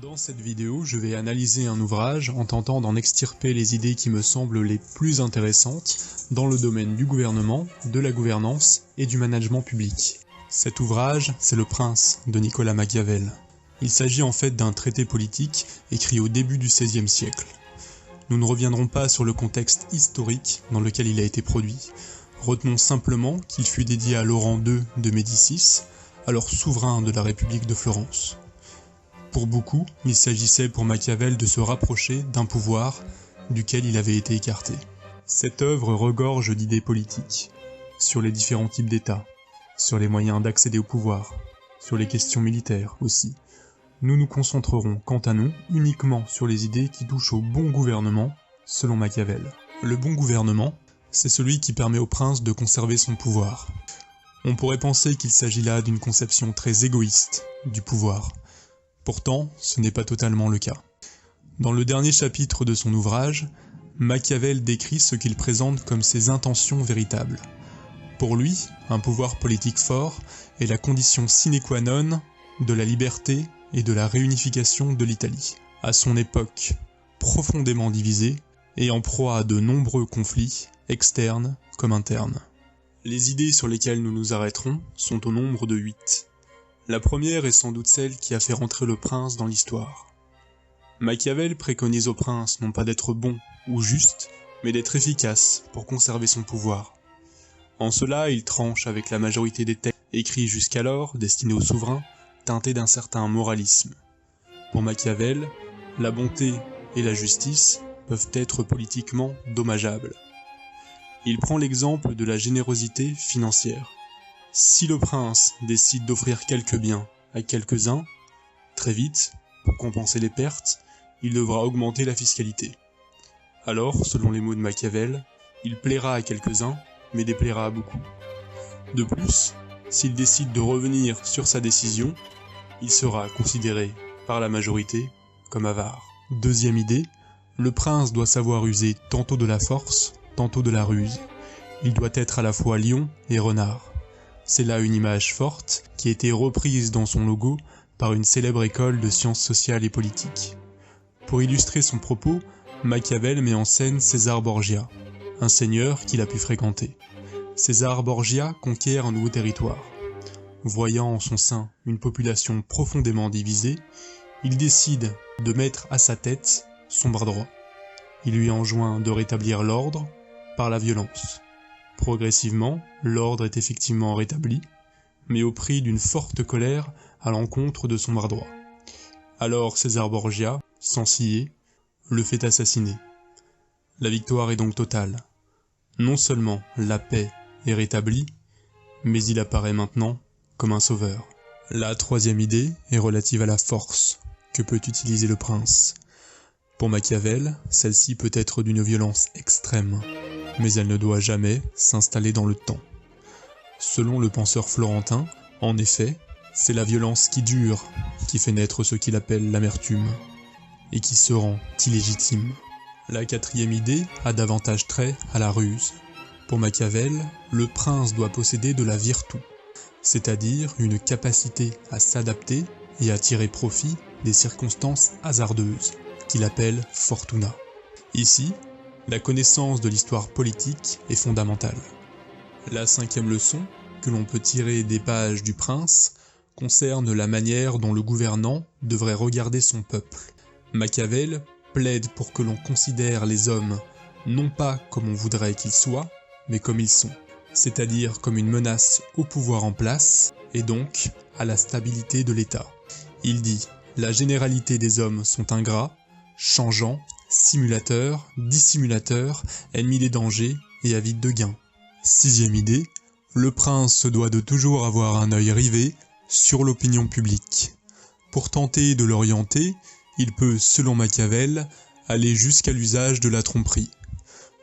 Dans cette vidéo, je vais analyser un ouvrage en tentant d'en extirper les idées qui me semblent les plus intéressantes dans le domaine du gouvernement, de la gouvernance et du management public. Cet ouvrage, c'est Le Prince de Nicolas Machiavel. Il s'agit en fait d'un traité politique écrit au début du XVIe siècle. Nous ne reviendrons pas sur le contexte historique dans lequel il a été produit. Retenons simplement qu'il fut dédié à Laurent II de Médicis, alors souverain de la République de Florence. Pour beaucoup, il s'agissait pour Machiavel de se rapprocher d'un pouvoir duquel il avait été écarté. Cette œuvre regorge d'idées politiques, sur les différents types d'États, sur les moyens d'accéder au pouvoir, sur les questions militaires aussi. Nous nous concentrerons, quant à nous, uniquement sur les idées qui touchent au bon gouvernement, selon Machiavel. Le bon gouvernement, c'est celui qui permet au prince de conserver son pouvoir. On pourrait penser qu'il s'agit là d'une conception très égoïste du pouvoir. Pourtant, ce n'est pas totalement le cas. Dans le dernier chapitre de son ouvrage, Machiavel décrit ce qu'il présente comme ses intentions véritables. Pour lui, un pouvoir politique fort est la condition sine qua non de la liberté et de la réunification de l'Italie, à son époque profondément divisée et en proie à de nombreux conflits, externes comme internes. Les idées sur lesquelles nous nous arrêterons sont au nombre de 8. La première est sans doute celle qui a fait rentrer le prince dans l'histoire. Machiavel préconise au prince non pas d'être bon ou juste, mais d'être efficace pour conserver son pouvoir. En cela, il tranche avec la majorité des textes écrits jusqu'alors, destinés aux souverains, teintés d'un certain moralisme. Pour Machiavel, la bonté et la justice peuvent être politiquement dommageables. Il prend l'exemple de la générosité financière. Si le prince décide d'offrir quelques biens à quelques-uns, très vite, pour compenser les pertes, il devra augmenter la fiscalité. Alors, selon les mots de Machiavel, il plaira à quelques-uns, mais déplaira à beaucoup. De plus, s'il décide de revenir sur sa décision, il sera considéré par la majorité comme avare. Deuxième idée, le prince doit savoir user tantôt de la force, tantôt de la ruse. Il doit être à la fois lion et renard. C'est là une image forte qui a été reprise dans son logo par une célèbre école de sciences sociales et politiques. Pour illustrer son propos, Machiavel met en scène César Borgia, un seigneur qu'il a pu fréquenter. César Borgia conquiert un nouveau territoire. Voyant en son sein une population profondément divisée, il décide de mettre à sa tête son bras droit. Il lui enjoint de rétablir l'ordre par la violence. Progressivement, l'ordre est effectivement rétabli, mais au prix d'une forte colère à l'encontre de son bras droit. Alors César Borgia, sans ciller, le fait assassiner. La victoire est donc totale. Non seulement la paix est rétablie, mais il apparaît maintenant comme un sauveur. La troisième idée est relative à la force que peut utiliser le prince. Pour Machiavel, celle-ci peut être d'une violence extrême, mais elle ne doit jamais s'installer dans le temps. Selon le penseur florentin, en effet, c'est la violence qui dure qui fait naître ce qu'il appelle l'amertume, et qui se rend illégitime. La quatrième idée a davantage trait à la ruse. Pour Machiavel, le prince doit posséder de la virtu, c'est-à-dire une capacité à s'adapter et à tirer profit des circonstances hasardeuses, qu'il appelle fortuna. Ici, la connaissance de l'histoire politique est fondamentale. La cinquième leçon, que l'on peut tirer des pages du Prince, concerne la manière dont le gouvernant devrait regarder son peuple. Machiavel plaide pour que l'on considère les hommes non pas comme on voudrait qu'ils soient, mais comme ils sont, c'est-à-dire comme une menace au pouvoir en place, et donc à la stabilité de l'État. Il dit « La généralité des hommes sont ingrats, changeants, simulateurs, dissimulateurs, ennemis des dangers et avides de gains. » Sixième idée, le prince se doit de toujours avoir un œil rivé sur l'opinion publique. Pour tenter de l'orienter, il peut, selon Machiavel, aller jusqu'à l'usage de la tromperie,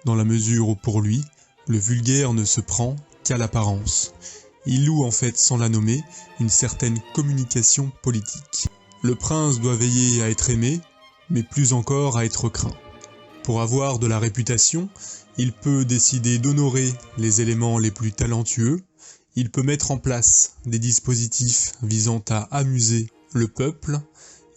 dans la mesure où pour lui, le vulgaire ne se prend qu'à l'apparence. Il loue en fait, sans la nommer, une certaine communication politique. Le prince doit veiller à être aimé, mais plus encore à être craint. Pour avoir de la réputation, il peut décider d'honorer les éléments les plus talentueux, il peut mettre en place des dispositifs visant à amuser le peuple,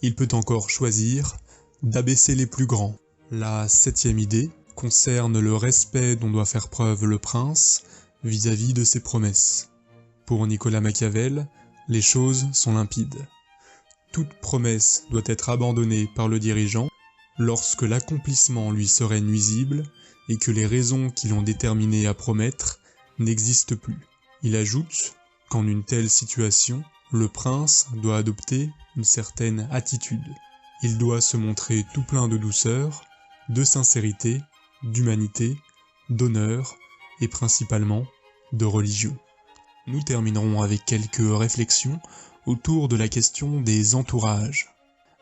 il peut encore choisir d'abaisser les plus grands. La 7e idée concerne le respect dont doit faire preuve le prince vis-à-vis de ses promesses. Pour Nicolas Machiavel, les choses sont limpides. Toute promesse doit être abandonnée par le dirigeant lorsque l'accomplissement lui serait nuisible et que les raisons qui l'ont déterminé à promettre n'existent plus. Il ajoute qu'en une telle situation, le prince doit adopter une certaine attitude. Il doit se montrer tout plein de douceur, de sincérité, d'humanité, d'honneur et principalement de religion. Nous terminerons avec quelques réflexions autour de la question des entourages.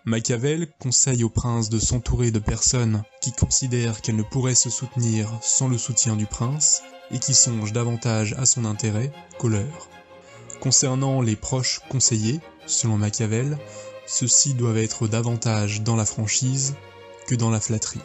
Machiavel conseille au prince de s'entourer de personnes qui considèrent qu'elles ne pourraient se soutenir sans le soutien du prince et qui songent davantage à son intérêt qu'au leur. Concernant les proches conseillers, selon Machiavel, ceux-ci doivent être davantage dans la franchise que dans la flatterie.